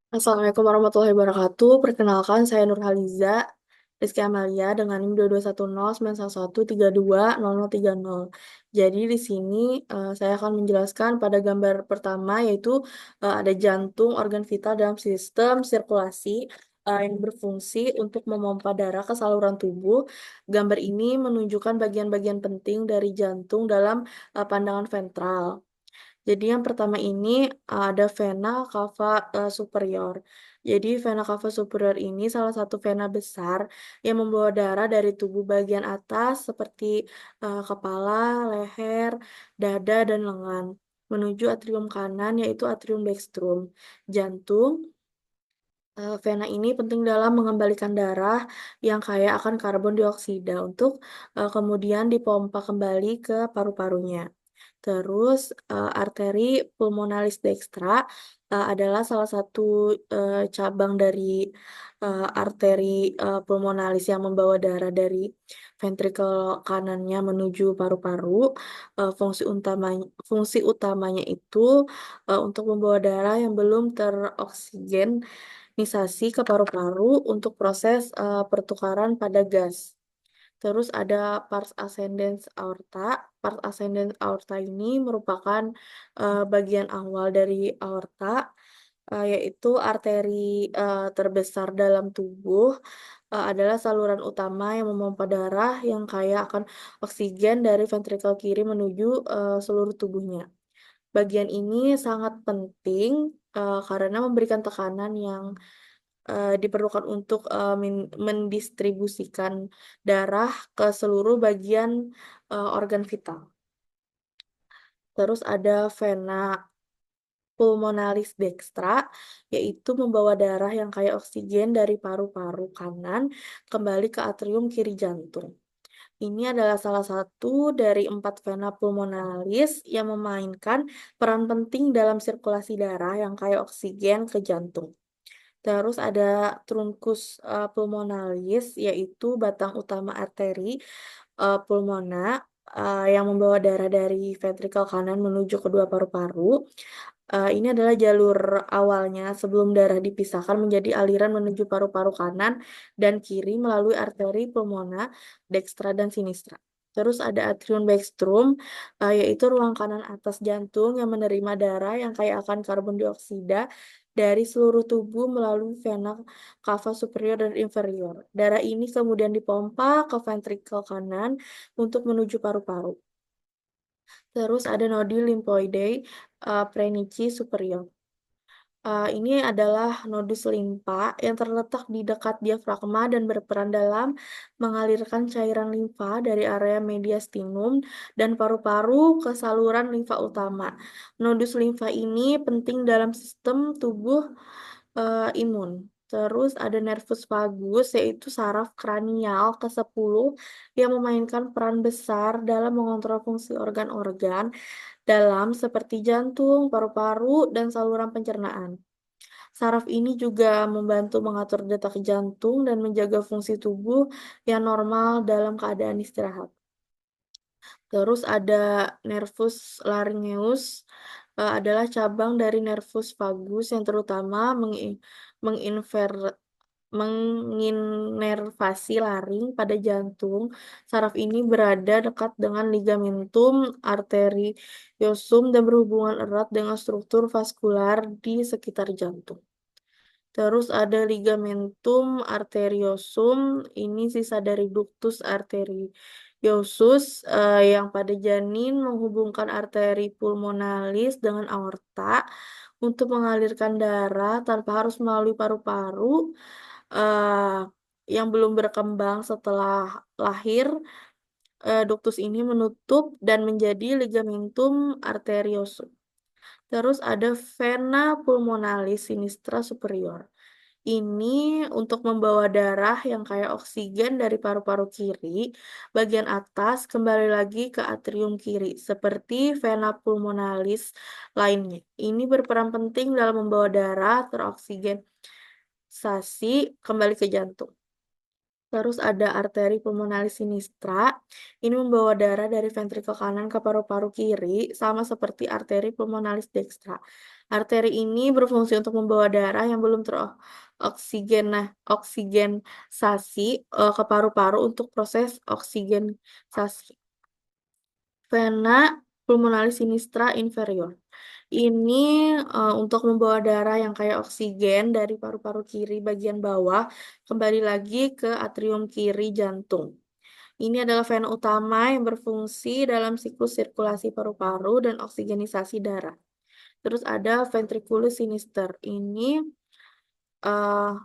Assalamualaikum warahmatullahi wabarakatuh. Perkenalkan, saya Nurhaliza Rizky Amalia dengan NIM 221091320030. Jadi di sini saya akan menjelaskan pada gambar pertama yaitu ada jantung organ vital dalam sistem sirkulasi yang berfungsi untuk memompa darah ke saluran tubuh. Gambar ini menunjukkan bagian-bagian penting dari jantung dalam pandangan ventral. Jadi yang pertama ini ada vena cava superior. Jadi vena cava superior ini salah satu vena besar yang membawa darah dari tubuh bagian atas seperti kepala, leher, dada, dan lengan menuju atrium kanan yaitu atrium dextrum, jantung. Vena ini penting dalam mengembalikan darah yang kaya akan karbon dioksida untuk kemudian dipompa kembali ke paru-parunya. Terus arteri pulmonalis dextra adalah salah satu cabang dari arteri pulmonalis yang membawa darah dari ventrikel kanannya menuju paru-paru. Fungsi utamanya itu untuk membawa darah yang belum teroksigenisasi ke paru-paru untuk proses pertukaran pada gas. Terus ada pars ascendens aorta. Pars ascendens aorta ini merupakan bagian awal dari aorta, yaitu arteri terbesar dalam tubuh, adalah saluran utama yang memompa darah yang kaya akan oksigen dari ventrikel kiri menuju seluruh tubuhnya. Bagian ini sangat penting karena memberikan tekanan yang diperlukan untuk mendistribusikan darah ke seluruh bagian organ vital. Terus ada vena pulmonalis dextra, yaitu membawa darah yang kaya oksigen dari paru-paru kanan kembali ke atrium kiri jantung. Ini adalah salah satu dari 4 vena pulmonalis yang memainkan peran penting dalam sirkulasi darah yang kaya oksigen ke jantung. Terus ada truncus pulmonalis, yaitu batang utama arteri pulmona yang membawa darah dari ventrikel kanan menuju kedua paru-paru. Ini adalah jalur awalnya sebelum darah dipisahkan menjadi aliran menuju paru-paru kanan dan kiri melalui arteri pulmona, dextra, dan sinistra. Terus ada atrium dextrum, yaitu ruang kanan atas jantung yang menerima darah yang kaya akan karbon dioksida dari seluruh tubuh melalui vena cava superior dan inferior. Darah ini kemudian dipompa ke ventrikel kanan untuk menuju paru-paru. Terus ada nodul limfoide Preinechi superior. Ini adalah nodus limfa yang terletak di dekat diafragma dan berperan dalam mengalirkan cairan limfa dari area mediastinum dan paru-paru ke saluran limfa utama. Nodus limfa ini penting dalam sistem tubuh imun. Terus ada nervus vagus, yaitu saraf kranial ke-10 yang memainkan peran besar dalam mengontrol fungsi organ-organ dalam seperti jantung, paru-paru, dan saluran pencernaan. Saraf ini juga membantu mengatur detak jantung dan menjaga fungsi tubuh yang normal dalam keadaan istirahat. Terus ada nervus laryngeus, adalah cabang dari nervus vagus yang terutama menginver- menginervasi laring pada jantung. Saraf ini berada dekat dengan ligamentum arteriosum dan berhubungan erat dengan struktur vaskular di sekitar jantung. Terus ada ligamentum arteriosum, ini sisa dari ductus arteriosus yang pada janin menghubungkan arteri pulmonalis dengan aorta untuk mengalirkan darah tanpa harus melalui paru-paru eh, yang belum berkembang setelah lahir. Ductus ini menutup dan menjadi ligamentum arteriosum. Terus ada vena pulmonalis sinistra superior. Ini untuk membawa darah yang kaya oksigen dari paru-paru kiri, bagian atas kembali lagi ke atrium kiri, seperti vena pulmonalis lainnya. Ini berperan penting dalam membawa darah teroksigenisasi kembali ke jantung. Terus ada arteri pulmonalis sinistra. Ini membawa darah dari ventrikel kanan ke paru-paru kiri, sama seperti arteri pulmonalis dekstra. Arteri ini berfungsi untuk membawa darah yang belum oksigenisasi ke paru-paru untuk proses oksigenisasi. Vena pulmonalis sinistra inferior. Ini untuk membawa darah yang kayak oksigen dari paru-paru kiri bagian bawah kembali lagi ke atrium kiri jantung. Ini adalah vena utama yang berfungsi dalam siklus sirkulasi paru-paru dan oksigenisasi darah. Terus ada ventriculus sinister. Ini uh,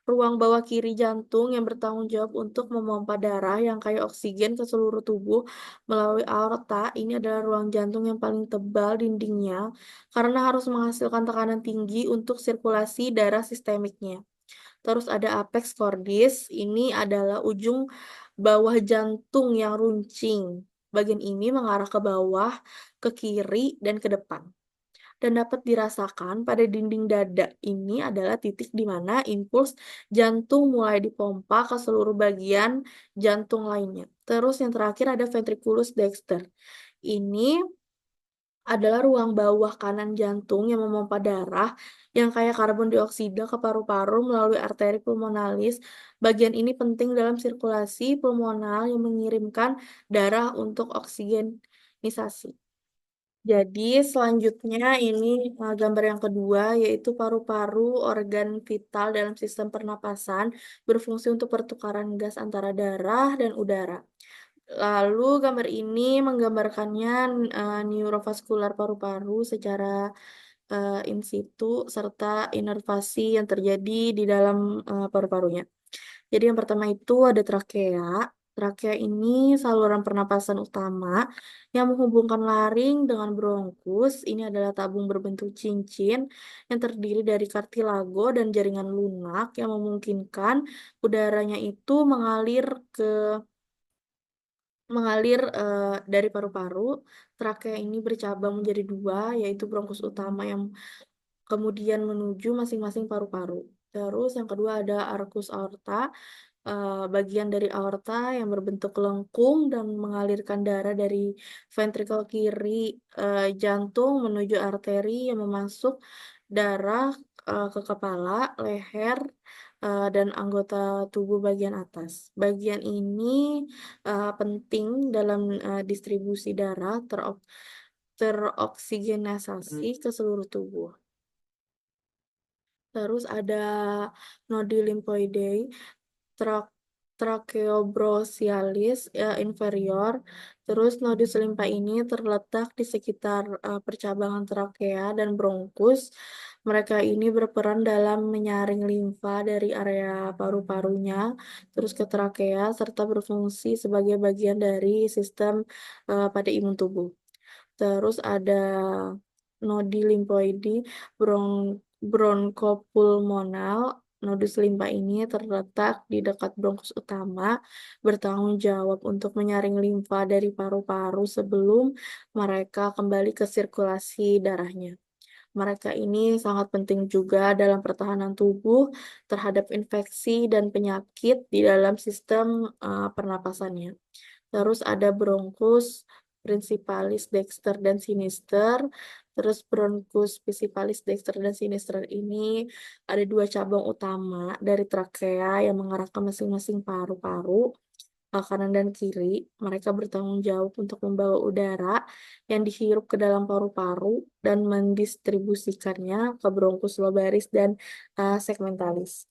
ruang bawah kiri jantung yang bertanggung jawab untuk memompa darah yang kayak oksigen ke seluruh tubuh melalui aorta. Ini adalah ruang jantung yang paling tebal dindingnya karena harus menghasilkan tekanan tinggi untuk sirkulasi darah sistemiknya. Terus ada apex cordis, ini adalah ujung bawah jantung yang runcing. Bagian ini mengarah ke bawah, ke kiri, dan ke depan. Dan dapat dirasakan pada dinding dada ini adalah titik di mana impuls jantung mulai dipompa ke seluruh bagian jantung lainnya. Terus yang terakhir ada ventriculus dexter. Ini adalah ruang bawah kanan jantung yang memompa darah yang kaya karbon dioksida ke paru-paru melalui arteri pulmonalis. Bagian ini penting dalam sirkulasi pulmonal yang mengirimkan darah untuk oksigenisasi. Jadi selanjutnya ini gambar yang kedua yaitu paru-paru organ vital dalam sistem pernapasan berfungsi untuk pertukaran gas antara darah dan udara. Lalu gambar ini menggambarkannya neurovaskular paru-paru secara in situ serta inervasi yang terjadi di dalam paru-parunya. Jadi yang pertama itu ada trakea. Trakea ini saluran pernapasan utama yang menghubungkan laring dengan bronkus. Ini adalah tabung berbentuk cincin yang terdiri dari kartilago dan jaringan lunak yang memungkinkan udaranya itu dari paru-paru. Trakea ini bercabang menjadi dua, yaitu bronkus utama yang kemudian menuju masing-masing paru-paru. Terus yang kedua ada arcus aorta, bagian dari aorta yang berbentuk lengkung dan mengalirkan darah dari ventrikel kiri jantung menuju arteri yang memasuk darah ke kepala, leher, dan anggota tubuh bagian atas. Bagian ini penting dalam distribusi darah teroksigenasasi ke seluruh tubuh. Terus ada nodi limfoidei, tracheobronchialis inferior. Terus nodus limpa ini terletak di sekitar percabangan trakea dan bronkus. Mereka ini berperan dalam menyaring limfa dari area paru-parunya terus ke trakea serta berfungsi sebagai bagian dari sistem pada imun tubuh. Terus ada nodi limfoidi bronkopulmonal. Nodus limpa ini terletak di dekat bronkus utama, bertanggung jawab untuk menyaring limfa dari paru-paru sebelum mereka kembali ke sirkulasi darahnya. Mereka ini sangat penting juga dalam pertahanan tubuh terhadap infeksi dan penyakit di dalam sistem pernapasannya. Terus ada bronkus principalis dexter dan sinister. Terus bronkus principalis dexter dan sinister ini ada dua cabang utama dari trakea yang mengarah ke masing-masing paru-paru kanan dan kiri. Mereka bertanggung jawab untuk membawa udara yang dihirup ke dalam paru-paru dan mendistribusikannya ke bronkus lobaris dan segmentalis.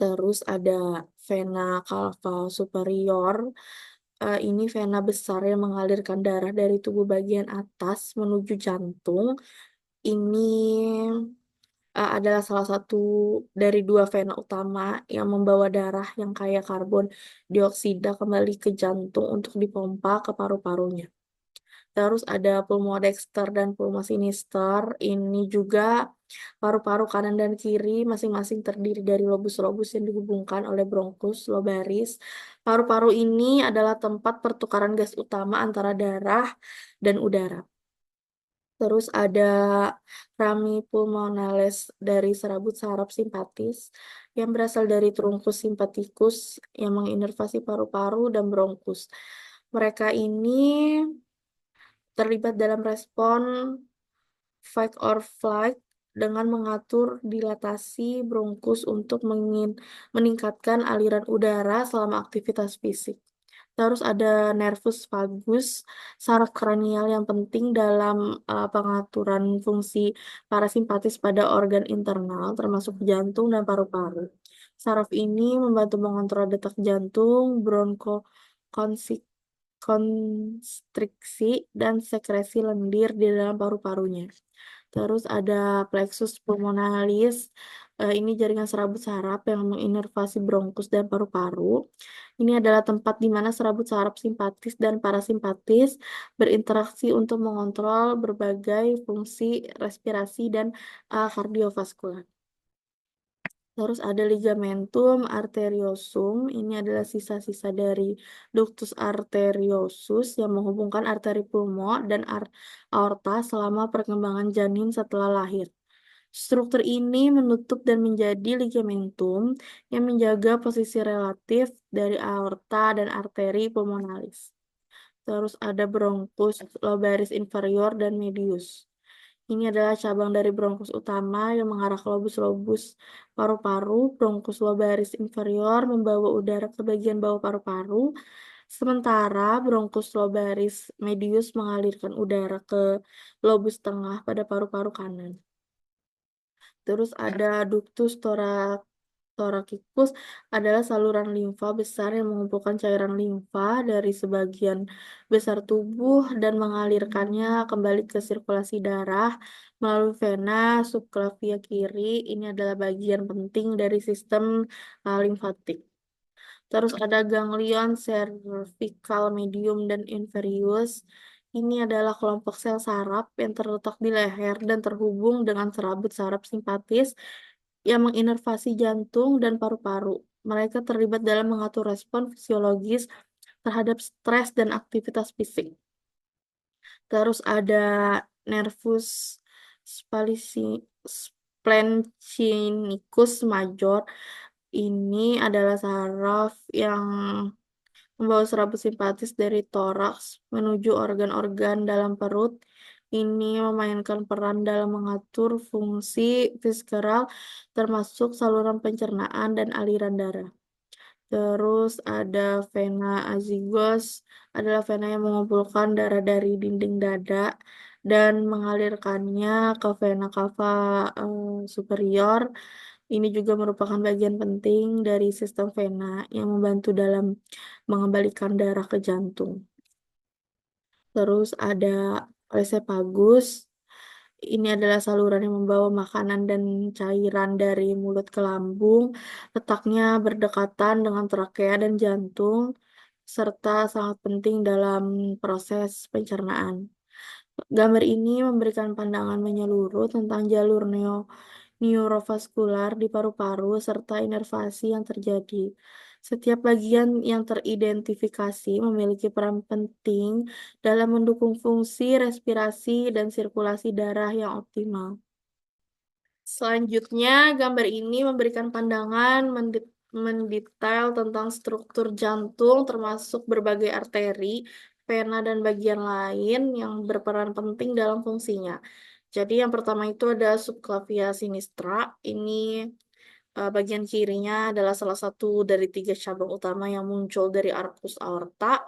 Terus ada vena cava superior. Ini vena besar yang mengalirkan darah dari tubuh bagian atas menuju jantung. Ini adalah salah satu dari dua vena utama yang membawa darah yang kaya karbon dioksida kembali ke jantung untuk dipompa ke paru-parunya. Terus ada pulmodexter dan pulmosinister. Ini juga paru-paru kanan dan kiri masing-masing terdiri dari lobus-lobus yang dihubungkan oleh bronkus lobaris. Paru-paru ini adalah tempat pertukaran gas utama antara darah dan udara. Terus ada rami pulmonales dari serabut saraf simpatis yang berasal dari trunkus simpatikus yang menginervasi paru-paru dan bronkus. Mereka ini terlibat dalam respon fight or flight dengan mengatur dilatasi bronkus untuk meningkatkan aliran udara selama aktivitas fisik. Terus ada nervus vagus, saraf kranial yang penting dalam pengaturan fungsi parasimpatis pada organ internal, termasuk jantung dan paru-paru. Saraf ini membantu mengontrol detak jantung, konstriksi, dan sekresi lendir di dalam paru-parunya. Terus ada plexus pulmonalis, ini jaringan serabut saraf yang menginervasi bronkus dan paru-paru. Ini adalah tempat di mana serabut saraf simpatis dan parasimpatis berinteraksi untuk mengontrol berbagai fungsi respirasi dan kardiovaskular. Terus ada ligamentum arteriosum, ini adalah sisa-sisa dari ductus arteriosus yang menghubungkan arteri pulmo dan aorta selama perkembangan janin setelah lahir. Struktur ini menutup dan menjadi ligamentum yang menjaga posisi relatif dari aorta dan arteri pulmonalis. Terus ada bronkus lobaris inferior dan medius. Ini adalah cabang dari bronkus utama yang mengarah ke lobus-lobus paru-paru. Bronkus lobaris inferior membawa udara ke bagian bawah paru-paru, sementara bronkus lobaris medius mengalirkan udara ke lobus tengah pada paru-paru kanan. Terus ada ductus thoracikus adalah saluran limfa besar yang mengumpulkan cairan limfa dari sebagian besar tubuh dan mengalirkannya kembali ke sirkulasi darah melalui vena subclavia kiri. Ini adalah bagian penting dari sistem limfatik. Terus ada ganglion cervical medium dan inferius. Ini adalah kelompok sel saraf yang terletak di leher dan terhubung dengan serabut saraf simpatis yang menginervasi jantung dan paru-paru. Mereka terlibat dalam mengatur respon fisiologis terhadap stres dan aktivitas fisik. Terus ada nervus splenincus major. Ini adalah saraf yang membawa serabut simpatis dari toraks menuju organ-organ dalam perut. Ini memainkan peran dalam mengatur fungsi visceral, termasuk saluran pencernaan dan aliran darah. Terus ada vena azygos, adalah vena yang mengumpulkan darah dari dinding dada dan mengalirkannya ke vena cava superior. Ini juga merupakan bagian penting dari sistem vena yang membantu dalam mengembalikan darah ke jantung. Terus ada esophagus. Ini adalah saluran yang membawa makanan dan cairan dari mulut ke lambung. Letaknya berdekatan dengan trakea dan jantung, serta sangat penting dalam proses pencernaan. Gambar ini memberikan pandangan menyeluruh tentang jalur neurovaskular di paru-paru serta inervasi yang terjadi. Setiap bagian yang teridentifikasi memiliki peran penting dalam mendukung fungsi respirasi dan sirkulasi darah yang optimal. Selanjutnya, gambar ini memberikan pandangan mendetail tentang struktur jantung, termasuk berbagai arteri, vena, dan bagian lain yang berperan penting dalam fungsinya. Jadi yang pertama itu ada subclavia sinistra. Ini bagian kirinya adalah salah satu dari 3 cabang utama yang muncul dari arcus aorta.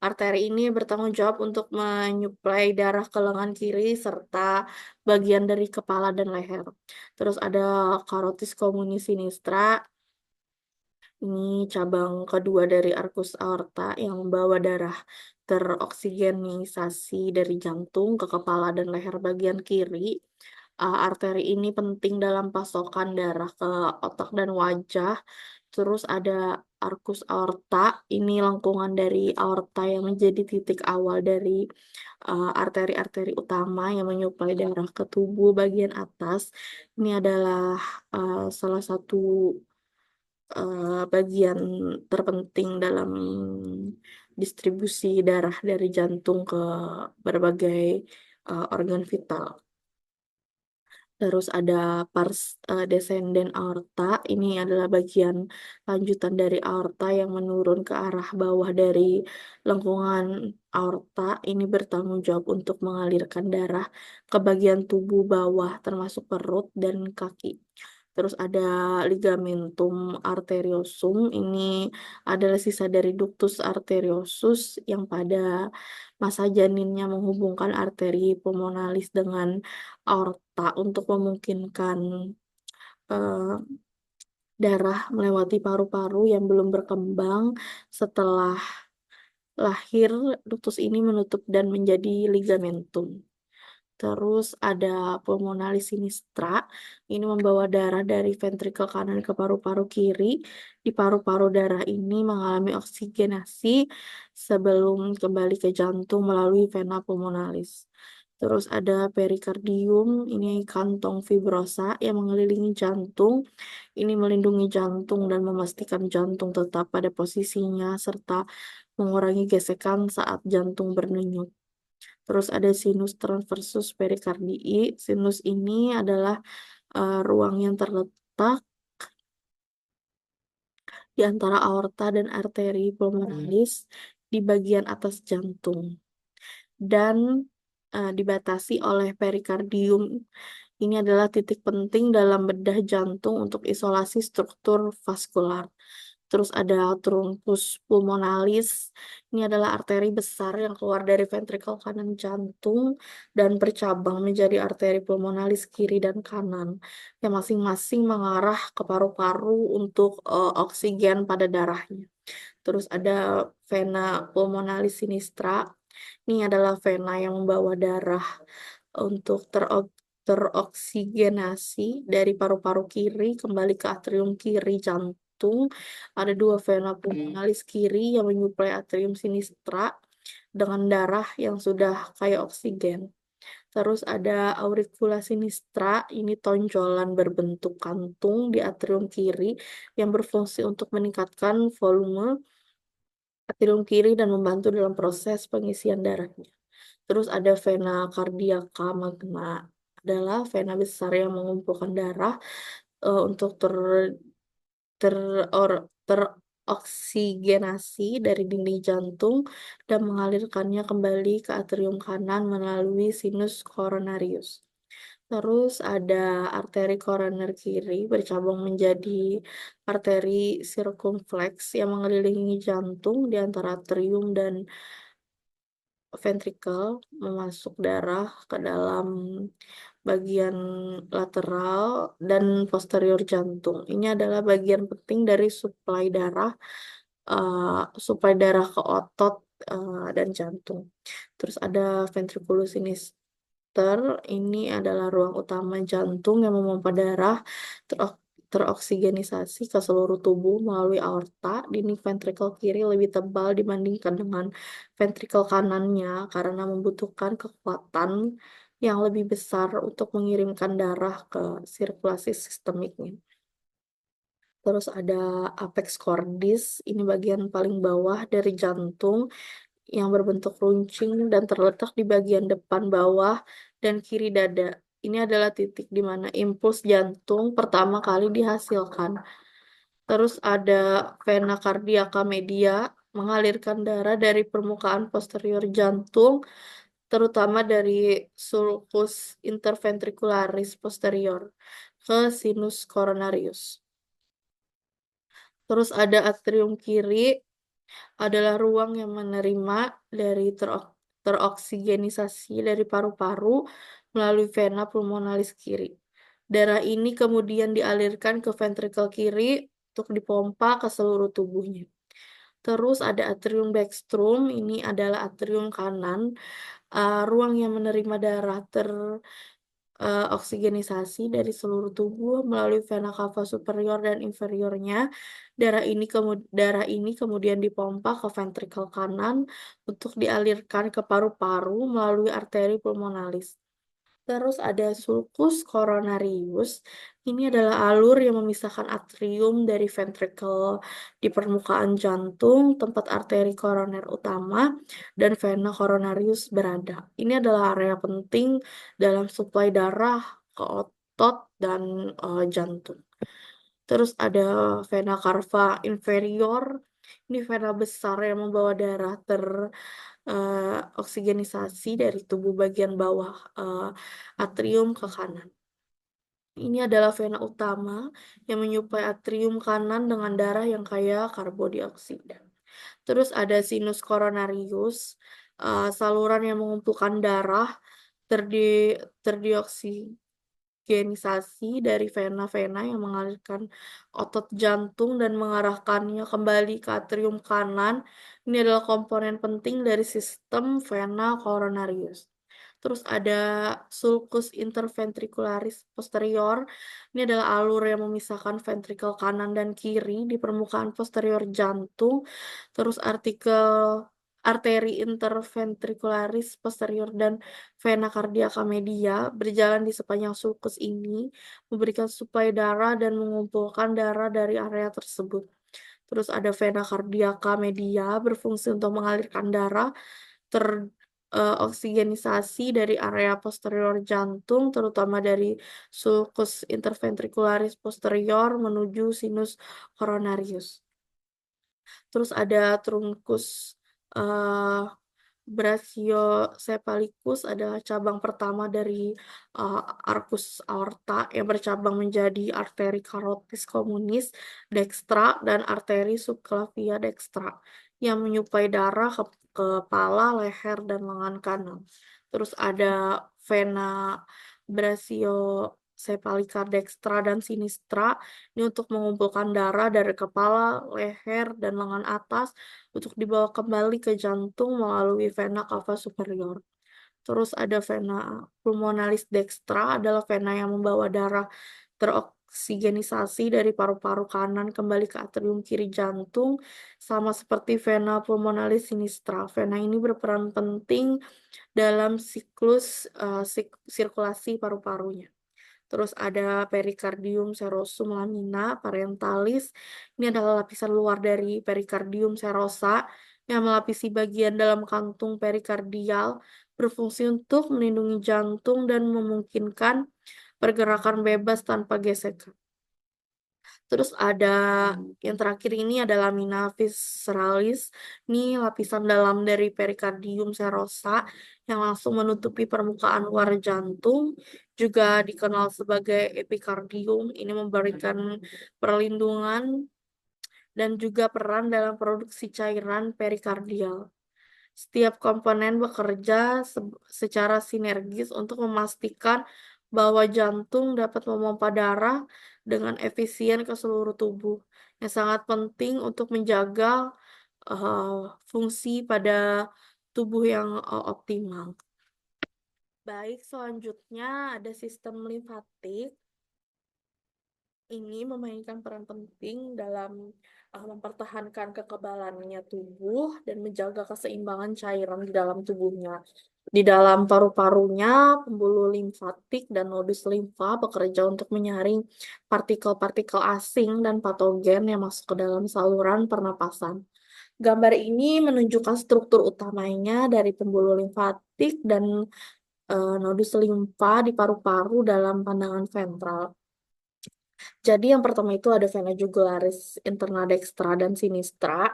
Arteri ini bertanggung jawab untuk menyuplai darah ke lengan kiri serta bagian dari kepala dan leher. Terus ada carotis communis sinistra. Ini cabang kedua dari arcus aorta yang membawa darah teroksigenisasi dari jantung ke kepala dan leher bagian kiri. Arteri ini penting dalam pasokan darah ke otak dan wajah. Terus ada arcus aorta, ini lengkungan dari aorta yang menjadi titik awal dari arteri-arteri utama yang menyuplai darah ke tubuh bagian atas. Ini adalah salah satu bagian terpenting dalam distribusi darah dari jantung ke berbagai organ vital. Terus ada pars descendens aorta, ini adalah bagian lanjutan dari aorta yang menurun ke arah bawah dari lengkungan aorta. Ini bertanggung jawab untuk mengalirkan darah ke bagian tubuh bawah termasuk perut dan kaki. Terus ada ligamentum arteriosum, ini adalah sisa dari ductus arteriosus yang pada masa janinnya menghubungkan arteri pulmonalis dengan aorta untuk memungkinkan eh, darah melewati paru-paru yang belum berkembang. Setelah lahir, ductus ini menutup dan menjadi ligamentum. Terus ada pulmonalis sinistra, ini membawa darah dari ventrikel kanan ke paru-paru kiri. Di paru-paru darah ini mengalami oksigenasi sebelum kembali ke jantung melalui vena pulmonalis. Terus ada perikardium, ini kantong fibrosa yang mengelilingi jantung. Ini melindungi jantung dan memastikan jantung tetap pada posisinya serta mengurangi gesekan saat jantung berdenyut. Terus ada sinus transversus perikardii. Sinus ini adalah ruang yang terletak di antara aorta dan arteri pulmonalis di bagian atas jantung dan dibatasi oleh perikardium. Ini adalah titik penting dalam bedah jantung untuk isolasi struktur vaskular. Terus ada truncus pulmonalis. Ini adalah arteri besar yang keluar dari ventrikel kanan jantung dan bercabang menjadi arteri pulmonalis kiri dan kanan yang masing-masing mengarah ke paru-paru untuk oksigen pada darahnya. Terus ada vena pulmonalis sinistra. Ini adalah vena yang membawa darah untuk teroksigenasi dari paru-paru kiri kembali ke atrium kiri jantung. Ada dua vena pulmonalis kiri yang menyuplai atrium sinistra dengan darah yang sudah kaya oksigen. Terus ada auricula sinistra, ini tonjolan berbentuk kantung di atrium kiri yang berfungsi untuk meningkatkan volume atrium kiri dan membantu dalam proses pengisian darahnya. Terus ada vena cardiaca magna, adalah vena besar yang mengumpulkan darah untuk ter, teroksigenasi dari dinding jantung dan mengalirkannya kembali ke atrium kanan melalui sinus coronarius. Terus ada arteri koroner kiri bercabang menjadi arteri sirkumfleks yang mengelilingi jantung di antara atrium dan ventrikel, memasuk darah ke dalam bagian lateral dan posterior jantung. Ini adalah bagian penting dari suplai darah ke otot dan jantung. Terus ada ventriculus sinister, ini adalah ruang utama jantung yang memompa darah teroksigenisasi ke seluruh tubuh melalui aorta. Dinding ventrikel kiri lebih tebal dibandingkan dengan ventrikel kanannya karena membutuhkan kekuatan yang lebih besar untuk mengirimkan darah ke sirkulasi sistemiknya. Terus ada apex cordis, ini bagian paling bawah dari jantung yang berbentuk runcing dan terletak di bagian depan bawah dan kiri dada. Ini adalah titik di mana impuls jantung pertama kali dihasilkan. Terus ada vena cardiaca media mengalirkan darah dari permukaan posterior jantung, terutama dari sulcus interventricularis posterior ke sinus coronarius. Terus ada atrium kiri, adalah ruang yang menerima dari teroksigenisasi dari paru-paru melalui vena pulmonalis kiri. Darah ini kemudian dialirkan ke ventrikel kiri untuk dipompa ke seluruh tubuhnya. Terus ada atrium dextrum, ini adalah atrium kanan, ruang yang menerima darah oksigenisasi dari seluruh tubuh melalui vena cava superior dan inferiornya. Darah ini kemudian dipompa ke ventrikel kanan untuk dialirkan ke paru-paru melalui arteri pulmonalis. Terus ada sulcus coronarius. Ini adalah alur yang memisahkan atrium dari ventricle di permukaan jantung, tempat arteri koroner utama, dan vena coronarius berada. Ini adalah area penting dalam suplai darah ke otot dan jantung. Terus ada vena cava inferior. Ini vena besar yang membawa darah oksigenisasi dari tubuh bagian bawah atrium ke kanan. Ini adalah vena utama yang menyuplai atrium kanan dengan darah yang kaya karbodioksida. Terus ada sinus coronarius, saluran yang mengumpulkan darah terdioksigenisasi dari vena-vena yang mengalirkan otot jantung dan mengarahkannya kembali ke atrium kanan. Ini adalah komponen penting dari sistem vena coronarius. Terus ada sulcus interventricularis posterior. Ini adalah alur yang memisahkan ventrikel kanan dan kiri di permukaan posterior jantung. Terus arteri interventricularis posterior dan vena cardiaca media berjalan di sepanjang sulcus ini, memberikan suplai darah dan mengumpulkan darah dari area tersebut. Terus ada vena cardiaca media berfungsi untuk mengalirkan darah oksigenisasi dari area posterior jantung, terutama dari sulcus interventricularis posterior menuju sinus coronarius. Terus ada truncus brachiocephalicus adalah cabang pertama dari arcus aorta yang bercabang menjadi arteri carotis communis dextra dan arteri subclavia dextra yang menyuplai darah ke kepala, leher, dan lengan kanan. Terus ada vena brachiocephalica dextra dan sinistra ini untuk mengumpulkan darah dari kepala, leher, dan lengan atas untuk dibawa kembali ke jantung melalui vena cava superior. Terus ada vena pulmonalis dextra adalah vena yang membawa darah teroksigenisasi dari paru-paru kanan kembali ke atrium kiri jantung, sama seperti vena pulmonalis sinistra. Vena ini berperan penting dalam siklus sirkulasi paru-parunya. Terus ada pericardium serosum lamina parentalis. Ini adalah lapisan luar dari pericardium serosa yang melapisi bagian dalam kantung perikardial, berfungsi untuk melindungi jantung dan memungkinkan pergerakan bebas tanpa gesekan. Terus ada yang terakhir ini ada lamina visceralis. Ini lapisan dalam dari perikardium serosa yang langsung menutupi permukaan luar jantung. Juga dikenal sebagai epikardium. Ini memberikan perlindungan dan juga peran dalam produksi cairan perikardial. Setiap komponen bekerja secara sinergis untuk memastikan bahwa jantung dapat memompa darah dengan efisien ke seluruh tubuh, yang sangat penting untuk menjaga fungsi pada tubuh yang optimal. Baik, selanjutnya ada sistem limfatik. Ini memainkan peran penting dalam mempertahankan kekebalannya tubuh dan menjaga keseimbangan cairan di dalam tubuhnya. Di dalam paru-parunya, pembuluh limfatik dan nodus limfa bekerja untuk menyaring partikel-partikel asing dan patogen yang masuk ke dalam saluran pernapasan. Gambar ini menunjukkan struktur utamanya dari pembuluh limfatik dan nodus limfa di paru-paru dalam pandangan ventral. Jadi yang pertama itu ada vena jugularis interna dextra dan sinistra.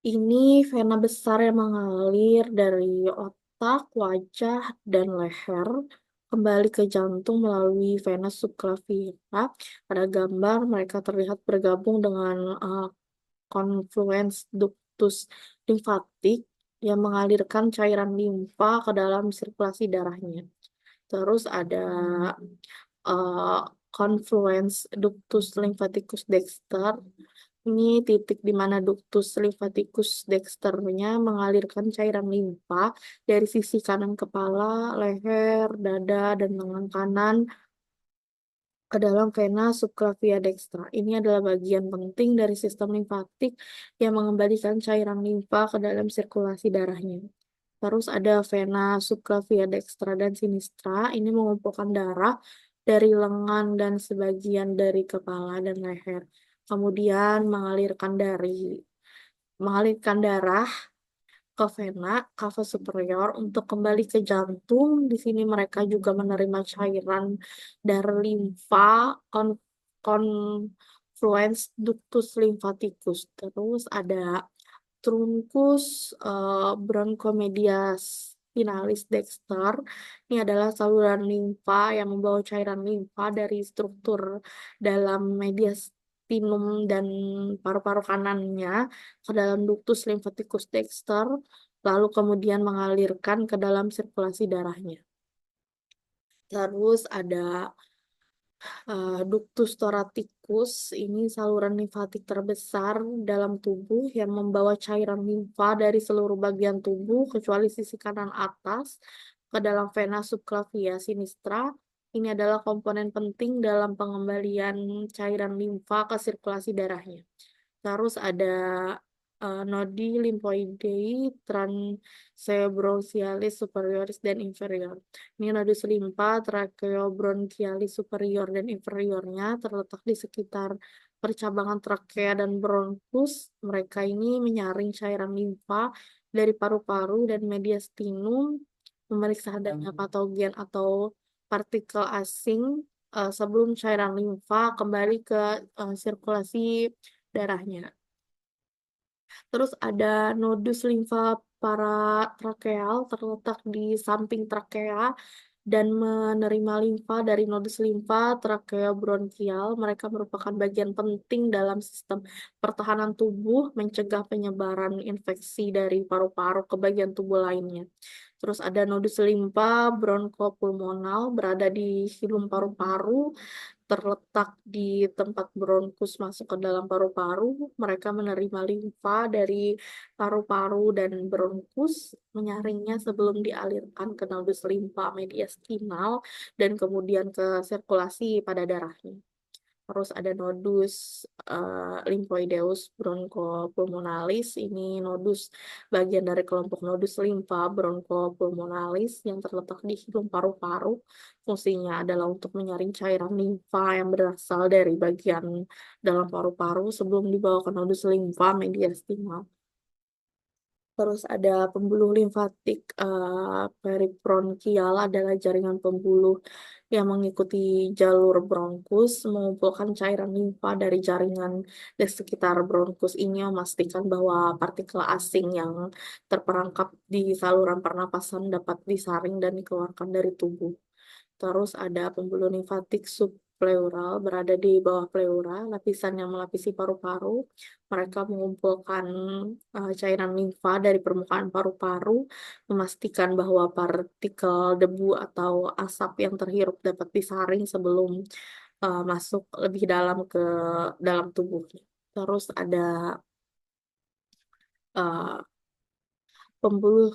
Ini vena besar yang mengalir dari otak, wajah, dan leher kembali ke jantung melalui vena subclavia. Pada gambar mereka terlihat bergabung dengan confluence ductus limfatik yang mengalirkan cairan limfa ke dalam sirkulasi darahnya. Terus ada confluence ductus lymphaticus dexter. Ini titik di mana ductus lymphaticus dexternya mengalirkan cairan limfa dari sisi kanan kepala, leher, dada, dan lengan kanan ke dalam vena subclavia dextra. Ini adalah bagian penting dari sistem limfatik yang mengembalikan cairan limfa ke dalam sirkulasi darahnya. Terus ada vena subclavia dextra dan sinistra. Ini mengumpulkan darah dari lengan dan sebagian dari kepala dan leher. Kemudian mengalirkan darah ke vena cava superior untuk kembali ke jantung. Di sini mereka juga menerima cairan dari limfa kon confluens ductus lymphaticus. Terus ada truncus bronchomedias spinalis dexter. Ini adalah saluran limfa yang membawa cairan limfa dari struktur dalam mediastinum dan paru-paru kanannya ke dalam ductus lymphaticus dexter, lalu kemudian mengalirkan ke dalam sirkulasi darahnya. Terus ada ductus thoraticus, ini saluran limfatik terbesar dalam tubuh yang membawa cairan limfa dari seluruh bagian tubuh kecuali sisi kanan atas ke dalam vena subclavia sinistra. Ini adalah komponen penting dalam pengembalian cairan limfa ke sirkulasi darahnya. Terus ada nodi lymphoidei transebronchialis superioris dan inferior. Ini nodus limpa tracheobronchialis superior dan inferiornya terletak di sekitar percabangan trakea dan bronkus. Mereka ini menyaring cairan limfa dari paru-paru dan mediastinum, memeriksa adanya patogen atau partikel asing sebelum cairan limfa kembali ke sirkulasi darahnya. Terus ada nodus limfa paratrakeal terletak di samping trakea dan menerima limfa dari nodus limfa trakeobronchial. Mereka merupakan bagian penting dalam sistem pertahanan tubuh, mencegah penyebaran infeksi dari paru-paru ke bagian tubuh lainnya. Terus ada nodus limfa bronkopulmonal berada di hilum paru-paru, terletak di tempat bronkus masuk ke dalam paru-paru. Mereka menerima limfa dari paru-paru dan bronkus, menyaringnya sebelum dialirkan ke nodus limfa mediastinal dan kemudian ke sirkulasi pada darahnya. Terus ada nodus lymphoideus bronchopulmonalis. Ini nodus bagian dari kelompok nodus limfa bronchopulmonalis yang terletak di hidung paru-paru. Fungsinya adalah untuk menyaring cairan limfa yang berasal dari bagian dalam paru-paru sebelum dibawa ke nodus limfa mediastinal. Terus ada pembuluh limfatik peribronkial adalah jaringan pembuluh yang mengikuti jalur bronkus, mengumpulkan cairan limfa dari jaringan di sekitar bronkus ini memastikan bahwa partikel asing yang terperangkap di saluran pernapasan dapat disaring dan dikeluarkan dari tubuh. Terus ada pembuluh limfatik subpleural berada di bawah pleura, lapisan yang melapisi paru-paru. Mereka mengumpulkan cairan limfa dari permukaan paru-paru, memastikan bahwa partikel debu atau asap yang terhirup dapat disaring sebelum masuk lebih dalam ke dalam tubuhnya. Terus ada uh, pembuluh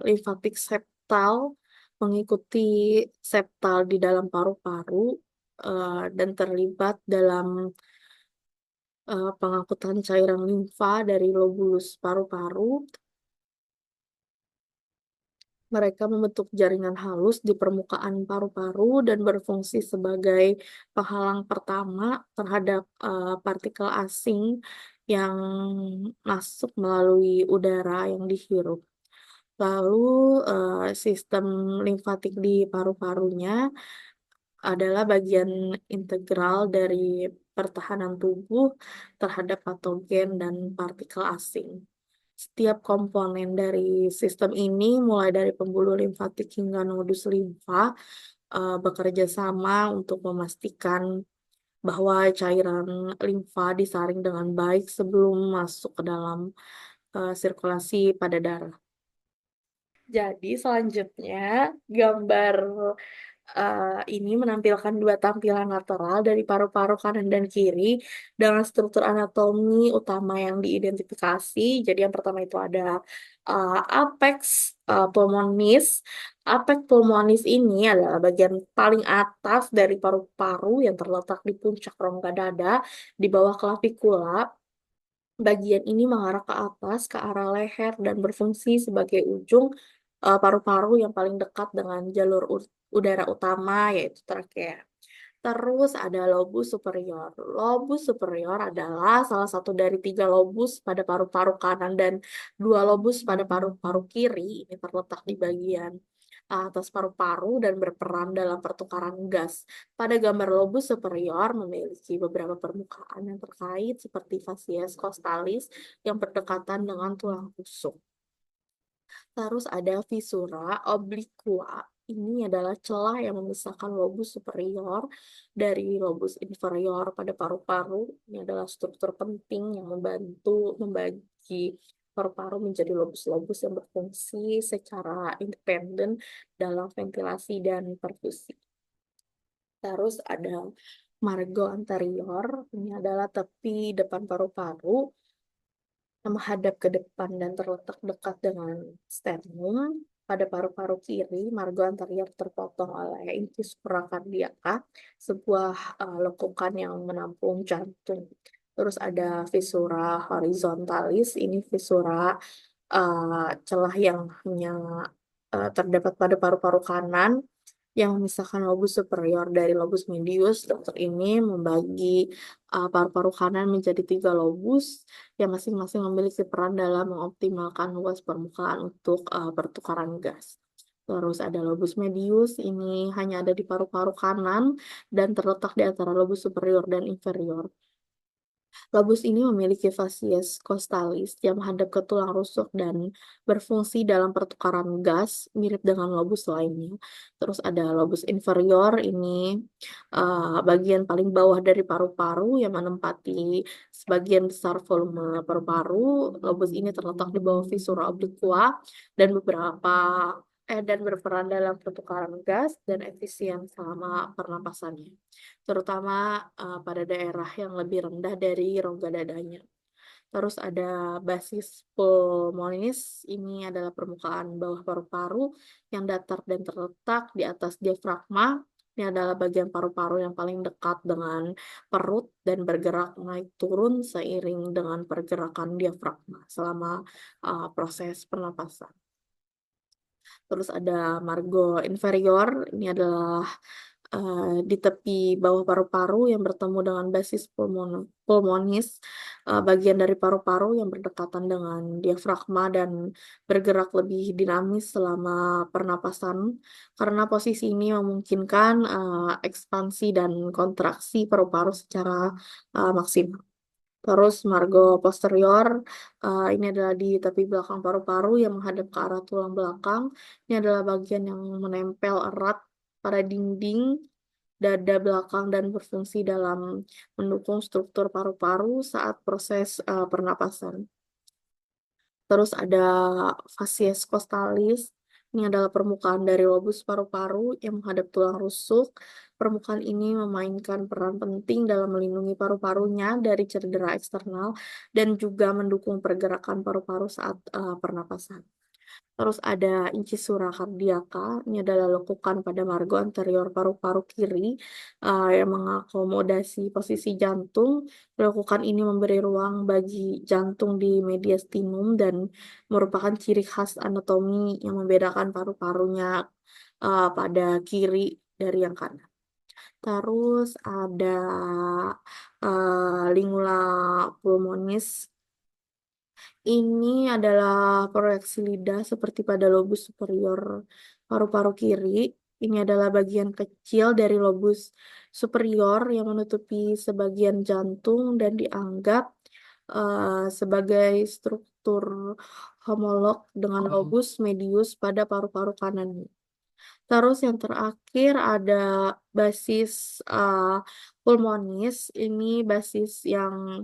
limfatik septal mengikuti septal di dalam paru-paru dan terlibat dalam pengangkutan cairan limfa dari lobulus paru-paru. Mereka membentuk jaringan halus di permukaan paru-paru dan berfungsi sebagai penghalang pertama terhadap partikel asing yang masuk melalui udara yang dihirup. Lalu sistem limfatik di paru-parunya adalah bagian integral dari pertahanan tubuh terhadap patogen dan partikel asing. Setiap komponen dari sistem ini, mulai dari pembuluh limfatik hingga nodus limfa, bekerja sama untuk memastikan bahwa cairan limfa disaring dengan baik sebelum masuk ke dalam sirkulasi pada darah. Jadi selanjutnya gambar ini menampilkan dua tampilan lateral dari paru-paru kanan dan kiri dengan struktur anatomi utama yang diidentifikasi. Jadi yang pertama itu ada apex pulmonis. Apex pulmonis ini adalah bagian paling atas dari paru-paru yang terletak di puncak rongga dada di bawah klavikula. Bagian ini mengarah ke atas, ke arah leher, dan berfungsi sebagai ujung paru-paru yang paling dekat dengan jalur udara utama, yaitu trakea. Terus ada lobus superior. Lobus superior adalah salah satu dari 3 lobus pada paru-paru kanan dan 2 lobus pada paru-paru kiri. Ini terletak di bagian atas paru-paru dan berperan dalam pertukaran gas. Pada gambar lobus superior memiliki beberapa permukaan yang terkait seperti facies costalis yang berdekatan dengan tulang rusuk. Terus ada visura obliqua. Ini adalah celah yang memisahkan lobus superior dari lobus inferior pada paru-paru. Ini adalah struktur penting yang membantu membagi paru-paru menjadi lobus-lobus yang berfungsi secara independen dalam ventilasi dan perfusi. Terus ada margo anterior. Ini adalah tepi depan paru-paru menghadap ke depan dan terletak dekat dengan sternum. Pada paru-paru kiri, margo anterior terpotong oleh incisura cardiaca, sebuah lekukan yang menampung jantung. Terus ada visura horizontalis, ini visura celah yang hanya terdapat pada paru-paru kanan yang memisahkan lobus superior dari lobus medius. Dokter ini membagi paru-paru kanan menjadi 3 lobus yang masing-masing memiliki peran dalam mengoptimalkan luas permukaan untuk pertukaran gas. Terus ada lobus medius, ini hanya ada di paru-paru kanan dan terletak di antara lobus superior dan inferior. Lobus ini memiliki facies costalis yang menghadap ke tulang rusuk dan berfungsi dalam pertukaran gas mirip dengan lobus lainnya. Terus ada lobus inferior, ini bagian paling bawah dari paru-paru yang menempati sebagian besar volume paru-paru. Lobus ini terletak di bawah visura obliqua dan berperan dalam pertukaran gas dan efisien selama pernapasannya, terutama pada daerah yang lebih rendah dari rongga dadanya. Terus ada basis pulmonis, ini adalah permukaan bawah paru-paru yang datar dan terletak di atas diafragma. Ini adalah bagian paru-paru yang paling dekat dengan perut dan bergerak naik turun seiring dengan pergerakan diafragma selama proses pernapasan. Terus ada margo inferior, ini adalah di tepi bawah paru-paru yang bertemu dengan basis pulmonis, bagian dari paru-paru yang berdekatan dengan diafragma dan bergerak lebih dinamis selama pernapasan, karena posisi ini memungkinkan ekspansi dan kontraksi paru-paru secara maksimal. Terus margo posterior, ini adalah di tepi belakang paru-paru yang menghadap ke arah tulang belakang. Ini adalah bagian yang menempel erat pada dinding dada belakang dan berfungsi dalam mendukung struktur paru-paru saat proses pernapasan. Terus ada facies costalis. Ini adalah permukaan dari lobus paru-paru yang menghadap tulang rusuk. Permukaan ini memainkan peran penting dalam melindungi paru-parunya dari cedera eksternal dan juga mendukung pergerakan paru-paru saat pernapasan. Terus ada incisura cardiaca, ini adalah lekukan pada margo anterior paru-paru kiri yang mengakomodasi posisi jantung. Lekukan ini memberi ruang bagi jantung di mediastinum dan merupakan ciri khas anatomi yang membedakan paru-parunya pada kiri dari yang kanan. Terus ada lingula pulmonis. Ini adalah proyeksi lidah seperti pada lobus superior paru-paru kiri. Ini adalah bagian kecil dari lobus superior yang menutupi sebagian jantung dan dianggap sebagai struktur homolog dengan lobus medius pada paru-paru kanan. Terus yang terakhir ada basis pulmonis. Ini basis yang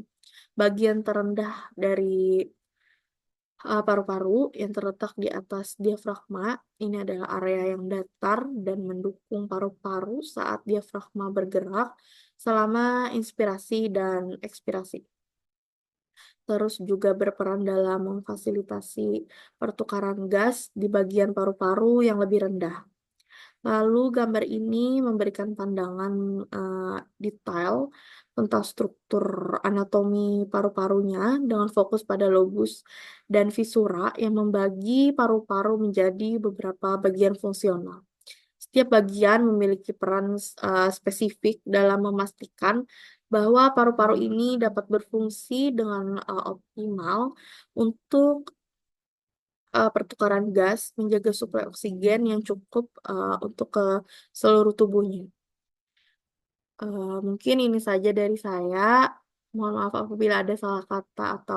bagian terendah dari paru-paru yang terletak di atas diafragma. Ini adalah area yang datar dan mendukung paru-paru saat diafragma bergerak selama inspirasi dan ekspirasi. Terus juga berperan dalam memfasilitasi pertukaran gas di bagian paru-paru yang lebih rendah. Lalu gambar ini memberikan pandangan detail tentang struktur anatomi paru-parunya dengan fokus pada lobus dan visura yang membagi paru-paru menjadi beberapa bagian fungsional. Setiap bagian memiliki peran spesifik dalam memastikan bahwa paru-paru ini dapat berfungsi dengan optimal untuk pertukaran gas, menjaga suplai oksigen yang cukup untuk ke seluruh tubuhnya. Mungkin ini saja dari saya. Mohon maaf apabila ada salah kata atau